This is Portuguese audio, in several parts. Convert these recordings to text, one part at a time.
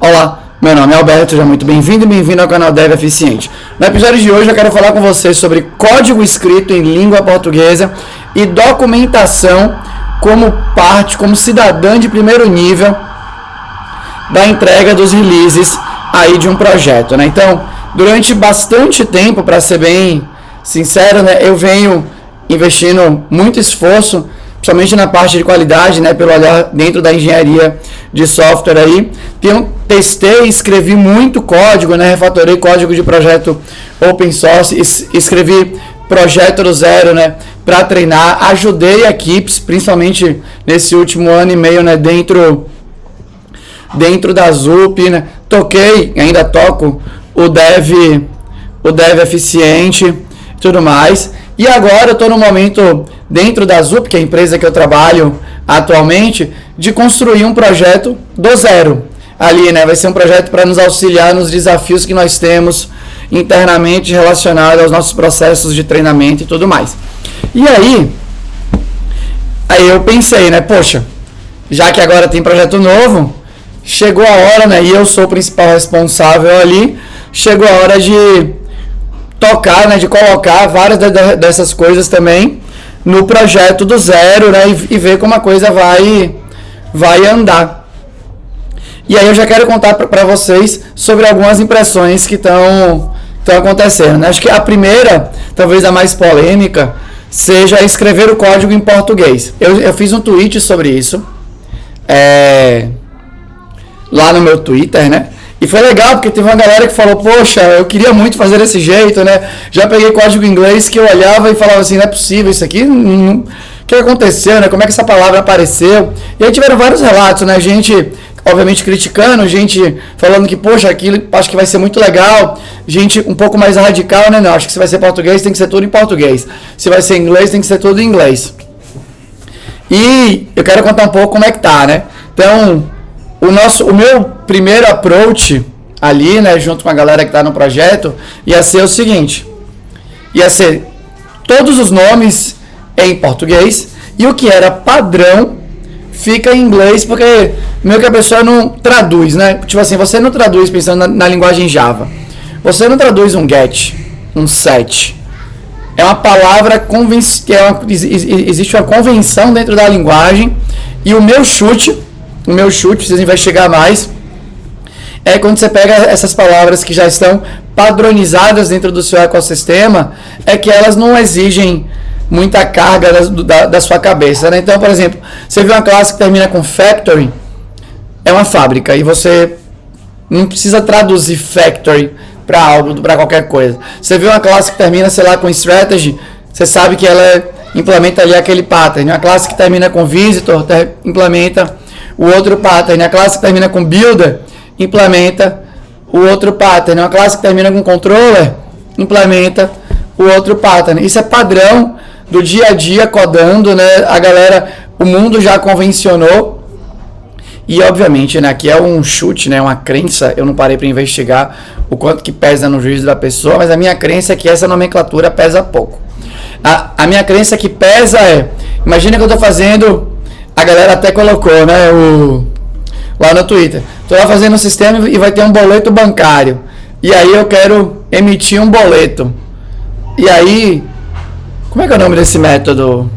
Olá, meu nome é Alberto, seja muito bem-vindo e bem-vindo ao canal Dev Eficiente. No episódio de hoje eu quero falar com você sobre código escrito em língua portuguesa e documentação como cidadã de primeiro nível da entrega dos releases aí de um projeto, né? Então, durante bastante tempo, para ser bem sincero, né, eu venho investindo muito esforço, principalmente na parte de qualidade, né, pelo olhar dentro da engenharia de software aí. Testei, escrevi muito código, né, refatorei código de projeto open source, escrevi projeto do zero, né, para treinar, ajudei equipes, principalmente nesse último ano e meio, né, dentro da ZUP, né, toquei, ainda toco o Dev Eficiente e tudo mais. E agora eu estou no momento, dentro da ZUP, que é a empresa que eu trabalho atualmente, de construir um projeto do zero. Ali, né? Vai ser um projeto para nos auxiliar nos desafios que nós temos internamente relacionados aos nossos processos de treinamento e tudo mais. E aí eu pensei, né? Poxa, já que agora tem projeto novo, chegou a hora, né? E eu sou o principal responsável ali, chegou a hora de tocar, né, de colocar várias dessas coisas também no projeto do zero, né, e ver como a coisa vai andar. E aí eu já quero contar para vocês sobre algumas impressões que estão acontecendo, né? Acho que a primeira, talvez a mais polêmica, seja escrever o código em português. Eu fiz um tweet sobre isso lá no meu Twitter, né? E foi legal, porque teve uma galera que falou, poxa, eu queria muito fazer desse jeito, né? Já peguei código em inglês que eu olhava e falava assim, não é possível isso aqui, o que aconteceu, né? Como é que essa palavra apareceu? E aí tiveram vários relatos, né? Gente, obviamente, criticando, gente falando que, poxa, aquilo acho que vai ser muito legal. Gente um pouco mais radical, né? Não, acho que se vai ser português, tem que ser tudo em português. Se vai ser inglês, tem que ser tudo em inglês. E eu quero contar um pouco como é que tá, né? Então, o meu primeiro approach ali, né, junto com a galera que está no projeto, ia ser o seguinte: ia ser todos os nomes em português e o que era padrão fica em inglês, porque meio que a pessoa não traduz, né? Tipo assim, você não traduz pensando na linguagem Java. Você não traduz um get, um set. É uma palavra existe uma convenção dentro da linguagem, e o meu chute, vocês vão chegar mais, é quando você pega essas palavras que já estão padronizadas dentro do seu ecossistema, é que elas não exigem muita carga da sua cabeça, né? Então, por exemplo, você vê uma classe que termina com factory, é uma fábrica, e você não precisa traduzir factory para algo, para qualquer coisa. Você vê uma classe que termina, sei lá, com strategy, você sabe que ela implementa ali aquele pattern. Uma classe que termina com visitor, implementa o outro pattern. A classe que termina com builder, implementa o outro pattern. Uma classe que termina com controller, implementa o outro pattern. Isso é padrão do dia a dia codando, né? A galera, o mundo já convencionou. E obviamente, né, aqui é um chute, né, uma crença. Eu não parei para investigar o quanto que pesa no juízo da pessoa, mas a minha crença é que essa nomenclatura pesa pouco. A minha crença que pesa imagina que eu estou fazendo, a galera até colocou, né, lá no Twitter, estou lá fazendo um sistema e vai ter um boleto bancário, e aí eu quero emitir um boleto, e aí, como é que é o nome desse método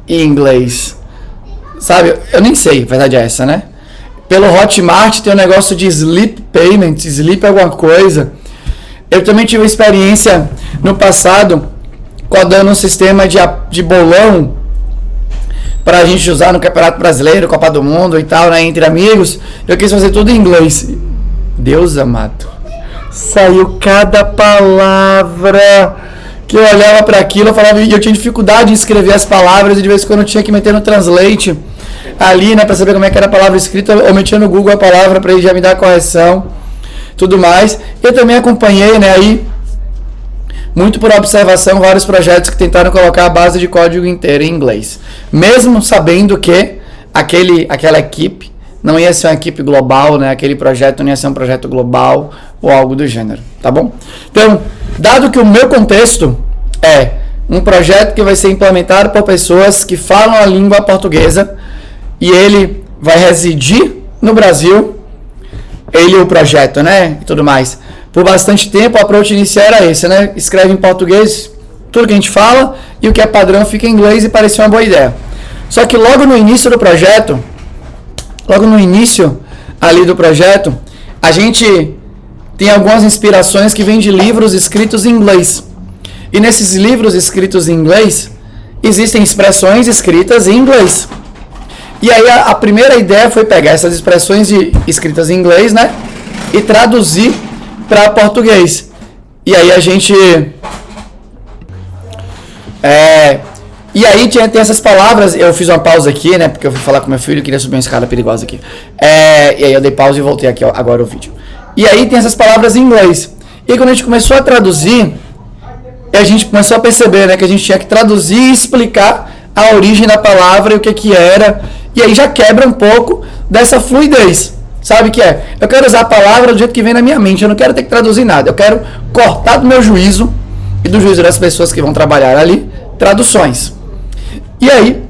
em inglês? Sabe, eu nem sei, a verdade é essa, né? Pelo Hotmart tem um negócio de Sleep Payment, Sleep alguma coisa. Eu também tive uma experiência no passado codando um sistema de bolão pra gente usar no Campeonato Brasileiro, Copa do Mundo e tal, né, entre amigos. Eu quis fazer tudo em inglês. Deus amado, saiu cada palavra que eu olhava para aquilo, eu falava, e eu tinha dificuldade em escrever as palavras, e de vez em quando eu tinha que meter no Translate ali, né, para saber como é que era a palavra escrita. Eu metia no Google a palavra para ele já me dar a correção, tudo mais. Eu também acompanhei, né, aí, muito por observação, vários projetos que tentaram colocar a base de código inteira em inglês, mesmo sabendo que aquela equipe não ia ser uma equipe global, né, aquele projeto não ia ser um projeto global ou algo do gênero, tá bom? Então, dado que o meu contexto é um projeto que vai ser implementado por pessoas que falam a língua portuguesa e ele vai residir no Brasil, ele o projeto, né? E tudo mais. Por bastante tempo, o approach inicial era esse, né? Escreve em português tudo que a gente fala e o que é padrão fica em inglês e parecia uma boa ideia. Só que logo no início do projeto, ali do projeto, a gente tem algumas inspirações que vêm de livros escritos em inglês. E nesses livros escritos em inglês, existem expressões escritas em inglês. E aí a primeira ideia foi pegar essas expressões escritas em inglês, né? E traduzir para português. E aí a gente... E aí tem essas palavras, eu fiz uma pausa aqui, né? Porque eu fui falar com meu filho, queria subir uma escada perigosa aqui. E aí eu dei pausa e voltei aqui agora o vídeo. E aí tem essas palavras em inglês. E quando a gente começou a traduzir, a gente começou a perceber, né, que a gente tinha que traduzir e explicar a origem da palavra e o que era. E aí já quebra um pouco dessa fluidez. Sabe o que é? Eu quero usar a palavra do jeito que vem na minha mente. Eu não quero ter que traduzir nada. Eu quero cortar do meu juízo e do juízo das pessoas que vão trabalhar ali, traduções. E aí,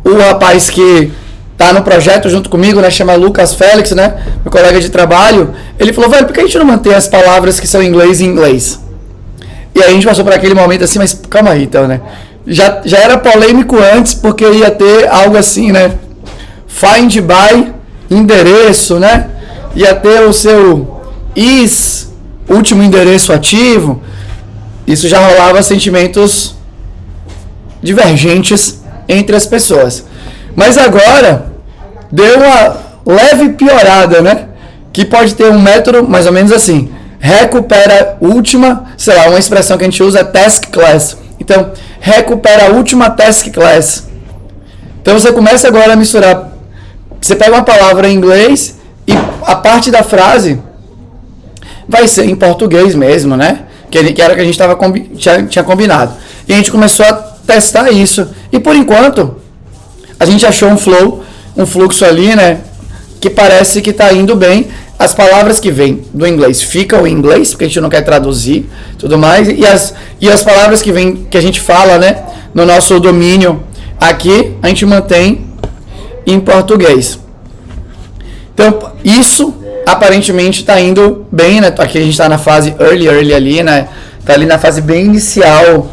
o rapaz que tá no projeto junto comigo, né, chama Lucas Félix, né, meu colega de trabalho, ele falou, velho, por que a gente não mantém as palavras que são em inglês? E aí a gente passou por aquele momento assim, mas calma aí então, né, já era polêmico antes, porque ia ter algo assim, né, find by, endereço, né, ia ter o seu is, último endereço ativo, isso já rolava sentimentos divergentes entre as pessoas. Mas agora deu uma leve piorada, né? Que pode ter um método mais ou menos assim. Recupera última, sei lá, uma expressão que a gente usa é task class. Então, recupera a última task class. Então você começa agora a misturar. Você pega uma palavra em inglês e a parte da frase vai ser em português mesmo, né? Que era o que a gente tinha combinado. E a gente começou a testar isso. E por enquanto, a gente achou um fluxo ali, né? Que parece que está indo bem. As palavras que vêm do inglês ficam em inglês, porque a gente não quer traduzir, tudo mais. E as palavras que a gente fala, né? No nosso domínio aqui, a gente mantém em português. Então, isso aparentemente está indo bem, né? Aqui a gente está na fase early ali, né? Está ali na fase bem inicial.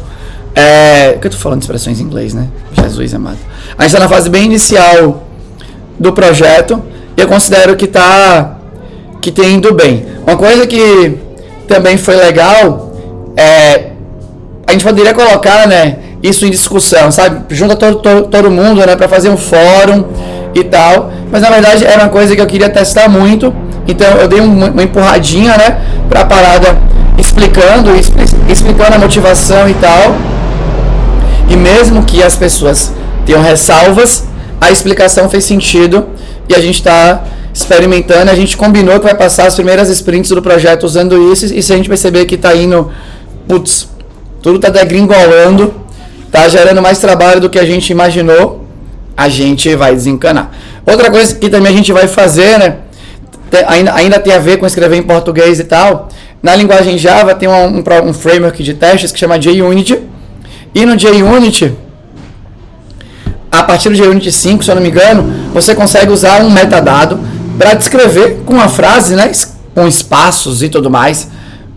O que eu tô falando de expressões em inglês, né? Jesus amado. A gente está na fase bem inicial do projeto e eu considero que tem indo bem. Uma coisa que também foi legal a gente poderia colocar, né, isso em discussão, sabe? Junta todo mundo, né, para fazer um fórum e tal. Mas na verdade era uma coisa que eu queria testar muito. Então eu dei uma empurradinha, né, para a parada explicando a motivação e tal. E mesmo que as pessoas tenham ressalvas, a explicação fez sentido e a gente está experimentando. A gente combinou que vai passar as primeiras sprints do projeto usando isso, e se a gente perceber que está indo, tudo está degringolando, está gerando mais trabalho do que a gente imaginou, a gente vai desencanar. Outra coisa que também a gente vai fazer, né, ainda tem a ver com escrever em português e tal. Na linguagem Java tem um framework de testes que chama JUnit. E no JUnit, a partir do JUnit 5, se eu não me engano, você consegue usar um metadado para descrever com uma frase, né, com espaços e tudo mais,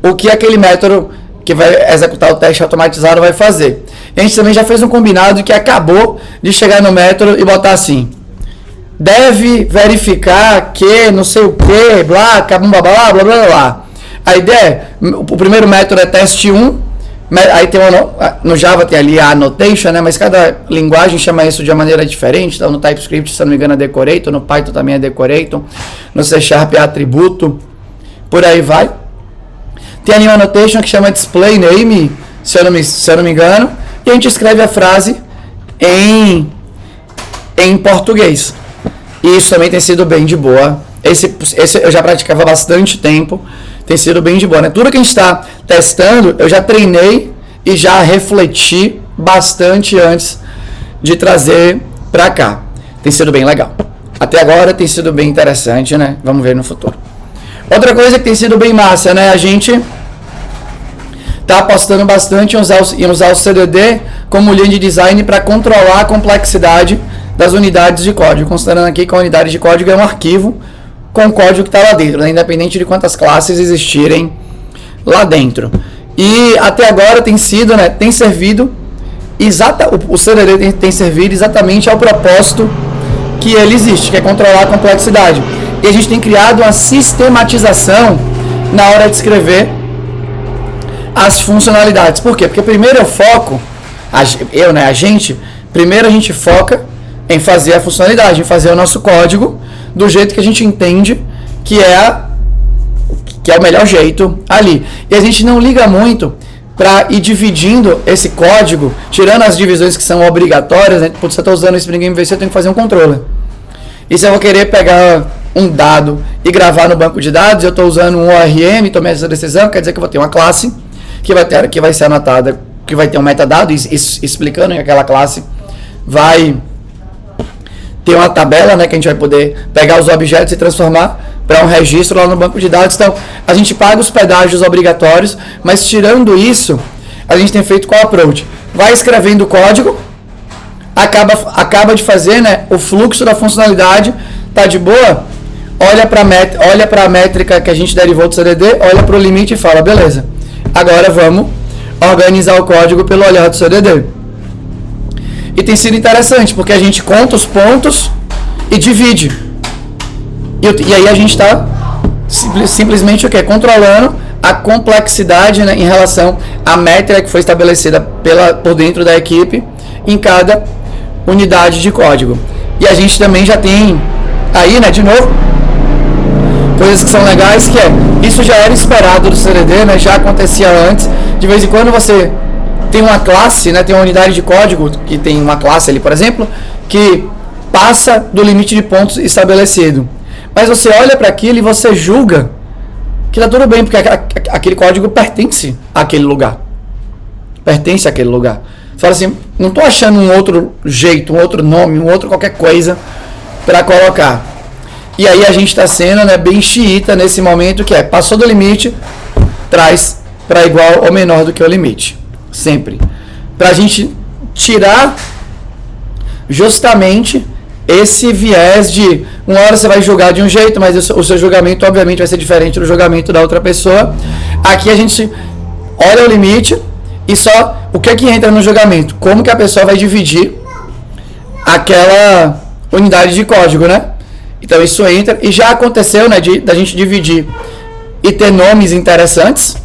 o que aquele método que vai executar o teste automatizado vai fazer. E a gente também já fez um combinado que acabou de chegar no método e botar assim: deve verificar que não sei o que, blá, blá, blá, blá, blá, blá. A ideia, o primeiro método é teste 1, aí tem no Java tem ali a annotation, né, mas cada linguagem chama isso de uma maneira diferente. Então no TypeScript, se eu não me engano, é decorator, no Python também é decorator, no C# é atributo, por aí vai. Tem ali uma annotation que chama display name, se eu não me engano, e a gente escreve a frase em português. E isso também tem sido bem de boa. Esse eu já praticava há bastante tempo, tem sido bem de boa, né? Tudo que a gente está testando, eu já treinei e já refleti bastante antes de trazer para cá. Tem sido bem legal. Até agora tem sido bem interessante, né? Vamos ver no futuro. Outra coisa que tem sido bem massa, né? A gente tá apostando bastante em usar o CDD como linha de design para controlar a complexidade das unidades de código. Considerando aqui que a unidade de código é um arquivo com o código que está lá dentro, né? Independente de quantas classes existirem lá dentro. E até agora tem sido, né, tem servido o CDD tem servido exatamente ao propósito que ele existe, que é controlar a complexidade. E a gente tem criado uma sistematização na hora de escrever as funcionalidades. Por quê? Porque primeiro eu foco, primeiro a gente foca em fazer a funcionalidade, em fazer o nosso código do jeito que a gente entende que é o melhor jeito ali. E a gente não liga muito para ir dividindo esse código, tirando as divisões que são obrigatórias, né? Se eu estou usando o Spring MVC, eu tenho que fazer um controller. E se eu vou querer pegar um dado e gravar no banco de dados, eu estou usando um ORM, tomei essa decisão, quer dizer que eu vou ter uma classe que vai ser anotada, que vai ter um metadado explicando que aquela classe vai ter uma tabela, né, que a gente vai poder pegar os objetos e transformar para um registro lá no banco de dados. Então, a gente paga os pedágios obrigatórios, mas tirando isso, a gente tem feito qual approach? Vai escrevendo o código, acaba de fazer, né, o fluxo da funcionalidade, tá de boa, olha para a métrica que a gente derivou do CDD, olha para o limite e fala, beleza, agora vamos organizar o código pelo olhar do CDD. E tem sido interessante, porque a gente conta os pontos e divide. E aí a gente está simplesmente o quê? Controlando a complexidade, né, em relação à métrica que foi estabelecida por dentro da equipe em cada unidade de código. E a gente também já tem aí, né, de novo, coisas que são legais, que isso já era esperado do CDD, né, já acontecia antes. De vez em quando você tem uma classe, né, tem uma unidade de código que tem uma classe ali, por exemplo, que passa do limite de pontos estabelecido. Mas você olha para aquilo e você julga que tá tudo bem, porque aquele código pertence àquele lugar. Pertence àquele lugar. Você fala assim, não estou achando um outro jeito, um outro nome, um outro qualquer coisa para colocar. E aí a gente está sendo, né, bem xiita nesse momento, que passou do limite, traz para igual ou menor do que o limite. Sempre. Para a gente tirar justamente esse viés de uma hora você vai julgar de um jeito, mas o seu julgamento obviamente vai ser diferente do julgamento da outra pessoa. Aqui a gente olha o limite e só o que é que entra no julgamento, como que a pessoa vai dividir aquela unidade de código, né? Então isso entra, e já aconteceu, né, da gente dividir e ter nomes interessantes,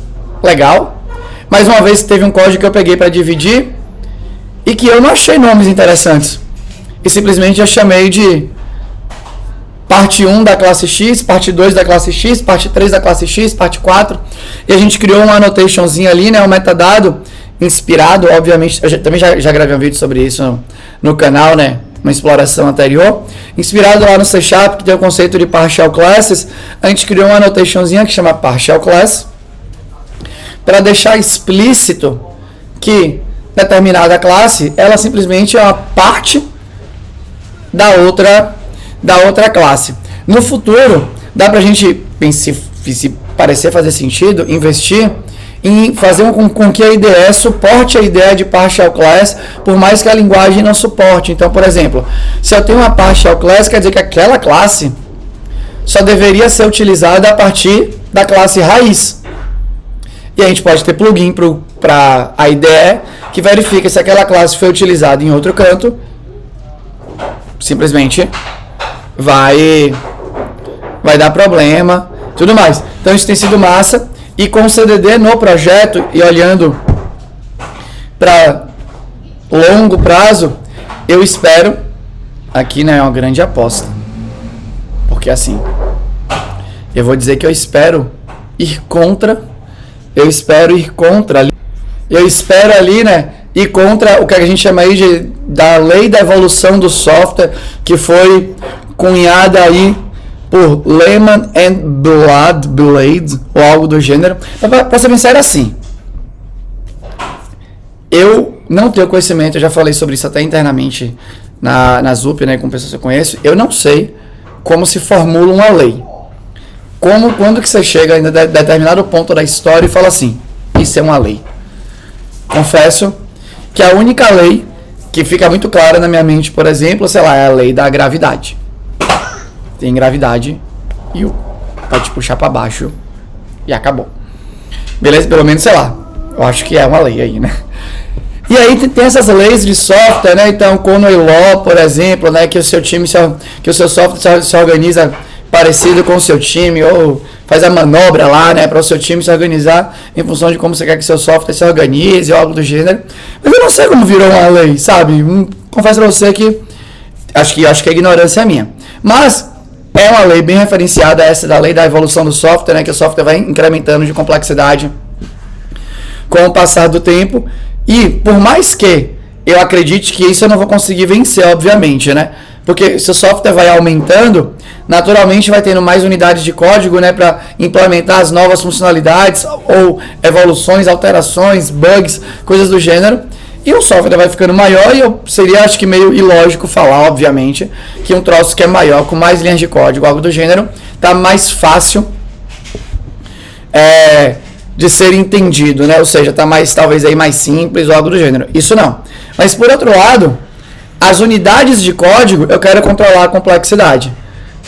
legal. Mais uma vez teve um código que eu peguei para dividir e que eu não achei nomes interessantes. E simplesmente eu chamei de parte 1 da classe X, parte 2 da classe X, parte 3 da classe X, parte 4. E a gente criou uma annotationzinha ali, né, um metadado inspirado, obviamente, eu também já gravei um vídeo sobre isso no canal, né, uma exploração anterior. Inspirado lá no C#, que tem o conceito de partial classes, a gente criou uma annotationzinha que chama partial class, para deixar explícito que determinada classe, ela simplesmente é uma parte da outra classe. No futuro, dá pra gente, se parecer fazer sentido, investir em fazer com que a IDE suporte a ideia de partial class, por mais que a linguagem não suporte. Então, por exemplo, se eu tenho uma partial class, quer dizer que aquela classe só deveria ser utilizada a partir da classe raiz. E a gente pode ter plugin para a IDE que verifica se aquela classe foi utilizada em outro canto, simplesmente vai dar problema, tudo mais. Então isso tem sido massa, e com o CDD no projeto e olhando para longo prazo, eu espero, aqui, né, é uma grande aposta, porque assim, eu vou dizer que eu espero ir contra ali, né, e contra o que a gente chama aí da lei da evolução do software, que foi cunhada aí por Lehman and Blade, ou algo do gênero. Para ser bem sério, assim, eu não tenho conhecimento, eu já falei sobre isso até internamente na ZUP, né, com pessoas que eu conheço, eu não sei como se formula uma lei. Quando que você chega em determinado ponto da história e fala assim, isso é uma lei. Confesso que a única lei que fica muito clara na minha mente, por exemplo, sei lá, é a lei da gravidade. Tem gravidade, e pode puxar para baixo e acabou. Beleza? Pelo menos, sei lá, eu acho que é uma lei aí, né? E aí tem essas leis de software, né? Então, Common Law, por exemplo, né? Que o seu time, que o seu software se organiza parecido com o seu time, ou faz a manobra lá, né? Para o seu time se organizar em função de como você quer que seu software se organize, ou algo do gênero. Mas eu não sei como virou uma lei, sabe? Confesso para você que acho que a ignorância é minha. Mas é uma lei bem referenciada, essa da lei da evolução do software, né? Que o software vai incrementando de complexidade com o passar do tempo. E por mais que eu acredite que isso eu não vou conseguir vencer, obviamente, né? Porque se o software vai aumentando, naturalmente vai tendo mais unidades de código, né, para implementar as novas funcionalidades ou evoluções, alterações, bugs, coisas do gênero. E o software vai ficando maior e seria, acho que, meio ilógico falar, obviamente, que um troço que é maior, com mais linhas de código, algo do gênero, tá mais fácil de ser entendido, né? Ou seja, tá mais, talvez aí mais simples ou algo do gênero. Isso não. Mas por outro lado, as unidades de código eu quero controlar a complexidade.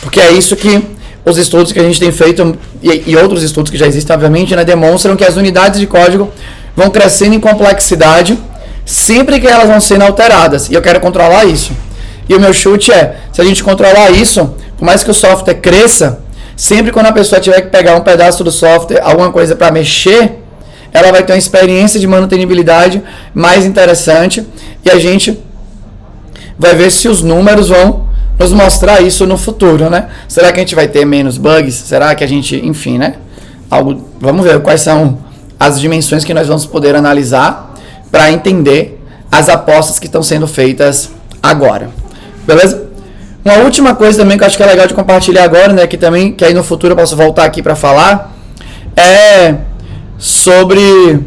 Porque é isso que os estudos que a gente tem feito e outros estudos que já existem, obviamente, né, demonstram que as unidades de código vão crescendo em complexidade sempre que elas vão sendo alteradas. E eu quero controlar isso. E o meu chute é, se a gente controlar isso, por mais que o software cresça, sempre quando a pessoa tiver que pegar um pedaço do software, alguma coisa para mexer, ela vai ter uma experiência de manutenibilidade mais interessante e a gente vai ver se os números vão nos mostrar isso no futuro, né? Será que a gente vai ter menos bugs? Será que a gente, enfim, né? Vamos ver quais são as dimensões que nós vamos poder analisar para entender as apostas que estão sendo feitas agora. Beleza? Uma última coisa também que eu acho que é legal de compartilhar agora, né, que aí no futuro eu posso voltar aqui para falar, é sobre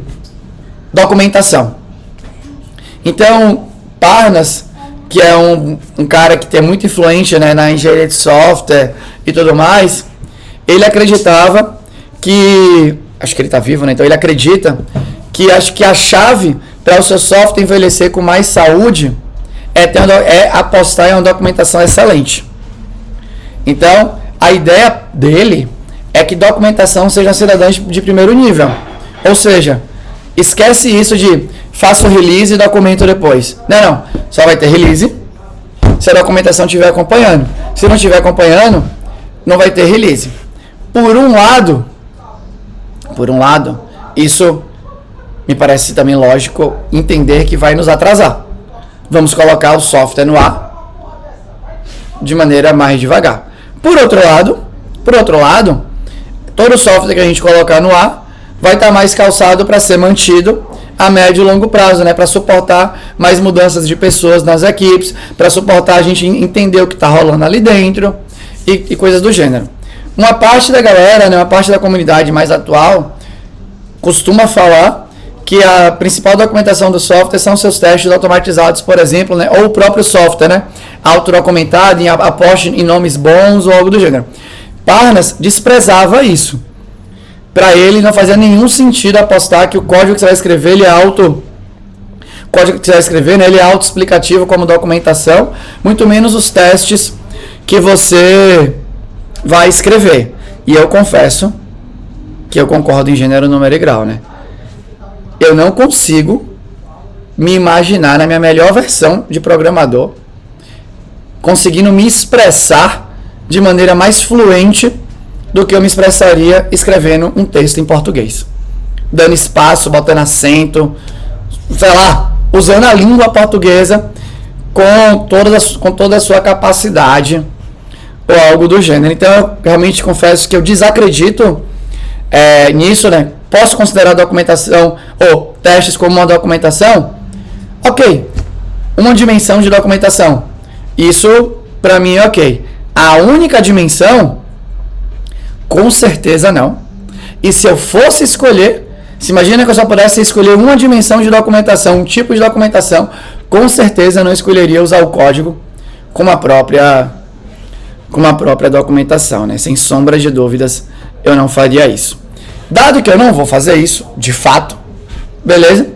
documentação. Então, Parnas, que é um cara que é muito influente, né, na engenharia de software e tudo mais, ele acreditava que, acho que ele está vivo, né, então ele acredita que acho que a chave para o seu software envelhecer com mais saúde é apostar em uma documentação excelente. Então, a ideia dele é que documentação seja cidadã de primeiro nível. Ou seja, esquece isso de faço release e documento depois. Não. Só vai ter release se a documentação estiver acompanhando. Se não estiver acompanhando, não vai ter release. Por um lado, isso me parece também lógico entender que vai nos atrasar. Vamos colocar o software no ar de maneira mais devagar. Por outro lado, todo software que a gente colocar no ar vai estar mais calçado para ser mantido a médio e longo prazo, né? Para suportar mais mudanças de pessoas nas equipes, para suportar a gente entender o que está rolando ali dentro e coisas do gênero. Uma parte da galera, né, uma parte da comunidade mais atual costuma falar que a principal documentação do software são seus testes automatizados, por exemplo, né, ou o próprio software, né, autodocumentado, aposte em nomes bons ou algo do gênero. Parnas desprezava isso. Para ele não fazia nenhum sentido apostar que o código que você vai escrever ele é autoexplicativo como documentação, muito menos os testes que você vai escrever. E eu confesso que eu concordo em gênero, número e grau, né? Eu não consigo me imaginar na minha melhor versão de programador conseguindo me expressar de maneira mais fluente do que eu me expressaria escrevendo um texto em português. Dando espaço, botando acento, sei lá, usando a língua portuguesa com toda a sua capacidade ou algo do gênero. Então eu realmente confesso que eu desacredito nisso, né? Posso considerar a documentação ou testes como uma documentação? Ok, uma dimensão de documentação. Isso para mim é ok. A única dimensão, com certeza não. E se eu fosse escolher, se imagina que eu só pudesse escolher uma dimensão de documentação, um tipo de documentação, com certeza eu não escolheria usar o código com a própria documentação, né? Sem sombra de dúvidas, eu não faria isso. Dado que eu não vou fazer isso, de fato, beleza?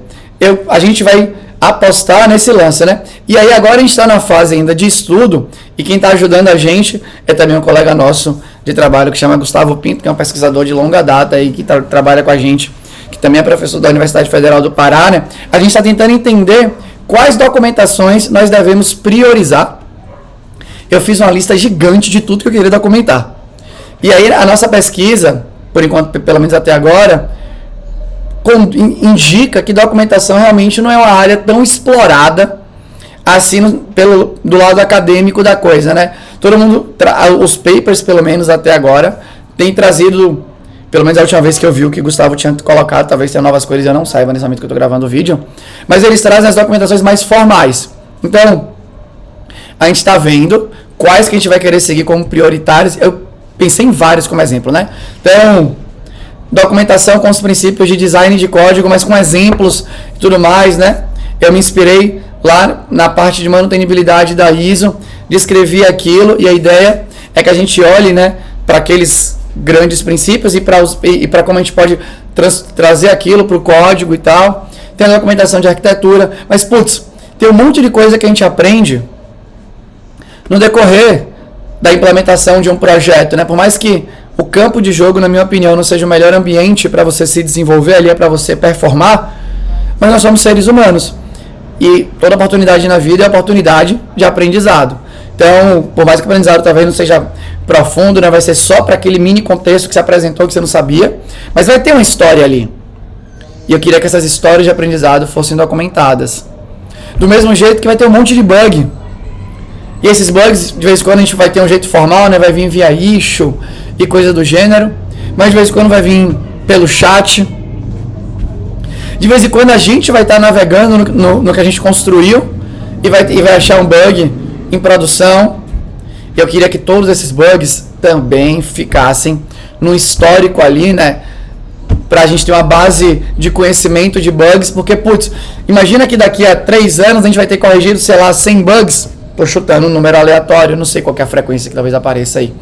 A gente vai apostar nesse lance, né? E aí agora a gente está na fase ainda de estudo e quem está ajudando a gente é também um colega nosso de trabalho que chama Gustavo Pinto, que é um pesquisador de longa data aí, que trabalha com a gente, que também é professor da Universidade Federal do Pará, né? A gente está tentando entender quais documentações nós devemos priorizar. Eu fiz uma lista gigante de tudo que eu queria documentar. E aí a nossa pesquisa, por enquanto, pelo menos até agora, indica que documentação realmente não é uma área tão explorada assim do lado acadêmico da coisa, né? Todo mundo, os papers, pelo menos até agora, tem trazido, pelo menos a última vez que eu vi o que o Gustavo tinha colocado, talvez tenha novas coisas, eu não saiba nesse momento que eu estou gravando o vídeo, mas eles trazem as documentações mais formais. Então, a gente está vendo quais que a gente vai querer seguir como prioritários. Eu pensei em vários como exemplo, né? Então, documentação com os princípios de design de código, mas com exemplos e tudo mais, né? Eu me inspirei lá na parte de manutenibilidade da ISO, descrevi aquilo, e a ideia é que a gente olhe, né, para aqueles grandes princípios e para como a gente pode trazer aquilo para o código e tal. Tem a documentação de arquitetura, mas putz, tem um monte de coisa que a gente aprende no decorrer da implementação de um projeto, né? Por mais que o campo de jogo, na minha opinião, não seja o melhor ambiente para você se desenvolver ali, é para você performar, mas nós somos seres humanos. E toda oportunidade na vida é oportunidade de aprendizado. Então, por mais que o aprendizado talvez não seja profundo, né, vai ser só para aquele mini contexto que se apresentou que você não sabia, mas vai ter uma história ali. E eu queria que essas histórias de aprendizado fossem documentadas. Do mesmo jeito que vai ter um monte de bug. E esses bugs, de vez em quando a gente vai ter um jeito formal, né, vai vir via issue e coisa do gênero, mas de vez em quando vai vir pelo chat. De vez em quando a gente vai estar navegando no que a gente construiu e vai achar um bug em produção. Eu queria que todos esses bugs também ficassem no histórico ali, né? Pra gente ter uma base de conhecimento de bugs, porque, putz, imagina que daqui a 3 anos a gente vai ter corrigido, sei lá, 100 bugs. Tô chutando um número aleatório, não sei qual que é a frequência que talvez apareça aí.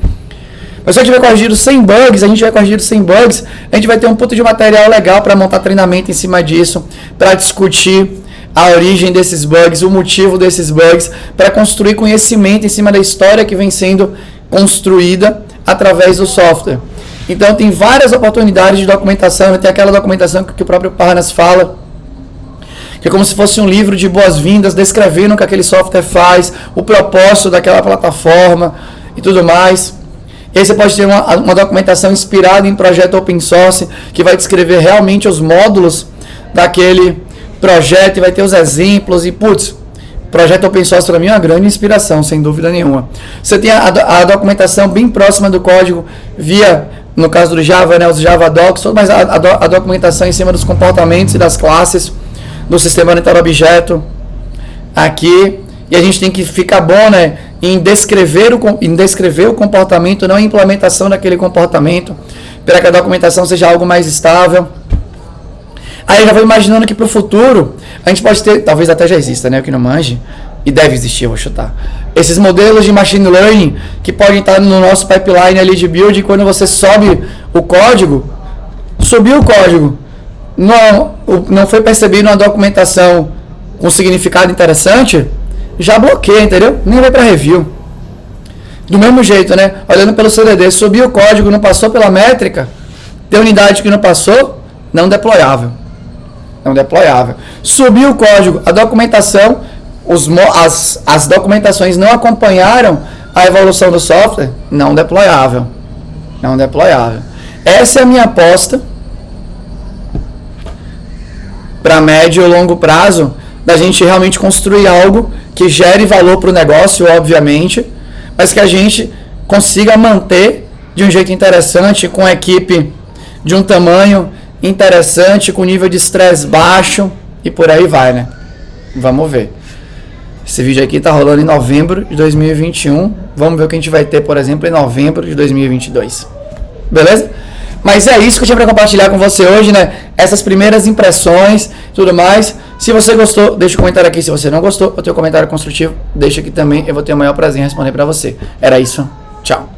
Mas se a gente tiver corrigido 100 bugs, a gente vai ter um ponto de material legal para montar treinamento em cima disso, para discutir a origem desses bugs, o motivo desses bugs, para construir conhecimento em cima da história que vem sendo construída através do software. Então tem várias oportunidades de documentação, tem aquela documentação que o próprio Parnas fala, que é como se fosse um livro de boas-vindas, descrevendo o que aquele software faz, o propósito daquela plataforma e tudo mais. E aí você pode ter uma documentação inspirada em projeto open source, que vai descrever realmente os módulos daquele projeto, e vai ter os exemplos, e putz, projeto open source para mim é uma grande inspiração, sem dúvida nenhuma. Você tem a documentação bem próxima do código, via, no caso do Java, né, os Java Docs, mas a documentação em cima dos comportamentos e das classes, do sistema orientado a objeto, aqui, e a gente tem que ficar bom, né, em descrever o comportamento, não a implementação daquele comportamento, para que a documentação seja algo mais estável. Aí eu já vou imaginando que para o futuro a gente pode ter, talvez até já exista, né, o que não manje, e deve existir, eu vou chutar, esses modelos de machine learning que podem estar no nosso pipeline ali de build, e quando você sobe o código, subiu o código, não foi percebido uma documentação com significado interessante, já bloqueia, entendeu? Nem vai para review. Do mesmo jeito, né? Olhando pelo CDD, subiu o código, não passou pela métrica, tem unidade que não passou, não deployável. Não deployável. Subiu o código, a documentação, as documentações não acompanharam a evolução do software, não deployável. Não deployável. Essa é a minha aposta para médio e longo prazo, da gente realmente construir algo que gere valor para o negócio, obviamente, mas que a gente consiga manter de um jeito interessante, com a equipe de um tamanho interessante, com nível de estresse baixo, e por aí vai, né? Vamos ver. Esse vídeo aqui tá rolando em novembro de 2021. Vamos ver o que a gente vai ter, por exemplo, em novembro de 2022. Beleza? Mas é isso que eu tinha para compartilhar com você hoje, né? Essas primeiras impressões, tudo mais. Se você gostou, deixa um comentário aqui. Se você não gostou, o teu comentário construtivo, deixa aqui também. Eu vou ter o maior prazer em responder para você. Era isso. Tchau.